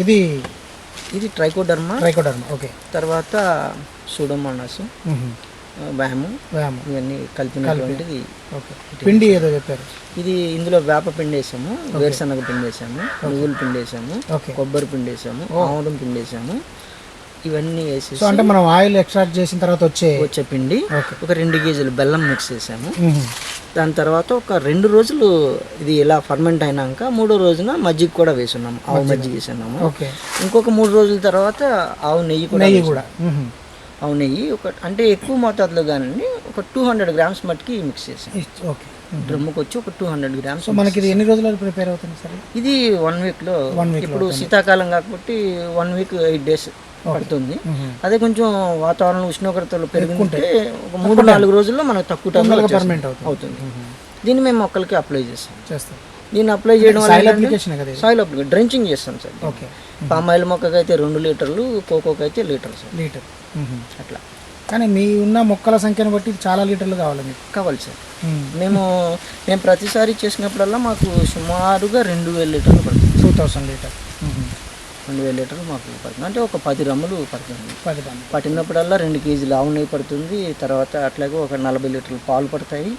ఇది ఇది trichoderma. Okay. తర్వాత సూడోమోనాస్, వ్యాము ఇవన్నీ కలిపినటువంటిది. పిండి ఏదో చెప్పారు. ఇది ఇందులో వేప పిండి వేసాము, వేరుశనగ పిండి వేసాము, నువ్వుల పిండి వేసాము, కొబ్బరి పిండి వేసాము, ఆముదం పిండి వేసాము. ఇవన్నీ వేసేసి అంటే మనం ఆయిల్ ఎక్స్ట్రాక్ట్ చేసిన తర్వాత వచ్చే పిండి ఒక 2 కేజీలు బెల్లం మిక్స్ చేసాము. దాని తర్వాత ఒక 2 రోజులు ఇది ఇలా ఫర్మెంట్ అయినాక 3వ రోజున మజ్జిగ కూడా వేసున్నాము, ఆవు మజ్జిగ వేసున్నాము. ఇంకొక 3 రోజుల తర్వాత ఆవు నెయ్యి కూడా ఆవు నెయ్యి అంటే ఎక్కువ మోతాదులో కానీ ఒక 200 గ్రామ్స్ మట్టికి మిక్స్ చేసాం. డ్రమ్ముకి వచ్చి ఒక 200 గ్రామ్స్. మనకి ఇది ఎన్ని రోజులు ప్రిపేర్ అవుతుంది సార్? ఇది 1 వీక్లో. ఇప్పుడు శీతాకాలం కాబట్టి 1 వీక్ 8 డేస్ పడుతుంది. అదే కొంచెం వాతావరణం ఉష్ణోగ్రతలు పెరుగుంటే ఒక 3-4 రోజుల్లో మనకు తక్కువ టైంలో అవుతుంది. దీన్ని మేము మొక్కలకి అప్లై చేస్తాం. దీన్ని అప్లై చేయడం వల్ల సాయిల్ అప్లికేషన్ డ్రెంచింగ్ చేస్తాం సార్. పామ్ ఆయిల్ మొక్కకి అయితే 2 లీటర్లు, కోకోకి అయితే లీటర్. అట్లా. కానీ మీ ఉన్న మొక్కల సంఖ్యను బట్టి చాలా లీటర్లు కావాలి సార్. మేము ప్రతిసారి చేసినప్పుడల్లా మాకు సుమారుగా 2000 లీటర్లు పడుతుంది. 2000 లీటర్ 2000 లీటర్లు మాకు పడుతుంది. అంటే ఒక 10 రమ్ములు పడుతుంది. పట్టినప్పుడల్లా 2 కేజీలు ఆవు నెయ్యి పడుతుంది. తర్వాత అట్లాగే ఒక 40 లీటర్లు పాలు పడతాయి.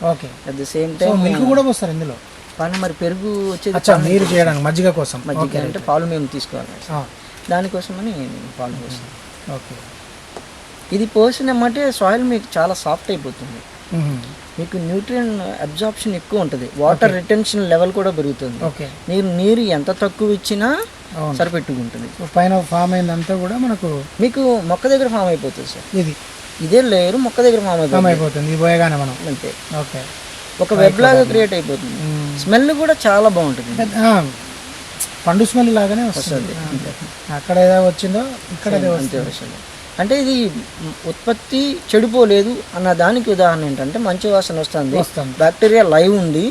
At the same time milk కూడా పోస్తారు ఇందులో. కానీ మరి పెరుగు వచ్చేది మీరు చేయడానికి మజ్జిగ కోసం. మజ్జిగ అంటే పాలు మేము తీసుకోవాలి, దానికోసమని పాలు పోస్తాం. ఇది పోసినామంటే సాయిల్ మీకు చాలా సాఫ్ట్ అయిపోతుంది. మీకు న్యూట్రియన్ అబ్జార్ప్షన్ ఎక్కువ ఉంటుంది, వాటర్ రిటెన్షన్ లెవెల్ కూడా పెరుగుతుంది. నీరు ఎంత తక్కువ ఇచ్చినా సరిపెట్టుకుంటుంది. పైన ఫామ్ అయిందంతా కూడా మనకు మీకు మొక్క దగ్గర ఫామ్ అయిపోతుంది సార్. ఇదే లేయర్ మొక్క దగ్గర ఫామ్ అయిపోతుంది. ఇది పోయగానే మనం అంతే ఒక వెబ్ లాగా క్రియేట్ అయిపోతుంది. స్మెల్ కూడా చాలా బాగుంటుంది, పండు స్మెల్ లాగానే వస్తుంది. అక్కడ ఏదో వచ్చిందో ఇక్కడ అంతే వస్తుంది. అంటే ఇది ఉత్పత్తి చెడిపోలేదు అన్న దానికి ఉదాహరణ ఏంటంటే మంచి వాసన వస్తుంది, బ్యాక్టీరియా లైవ్ ఉంది,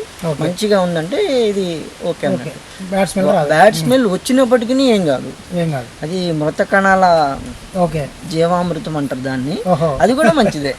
మంచిగా ఉందంటే ఇది ఓకే. బ్యాడ్ స్మెల్ వచ్చినప్పటికీ ఏం కాదు, అది మృత కణాల జీవామృతం అంటారు దాన్ని, అది కూడా మంచిదే.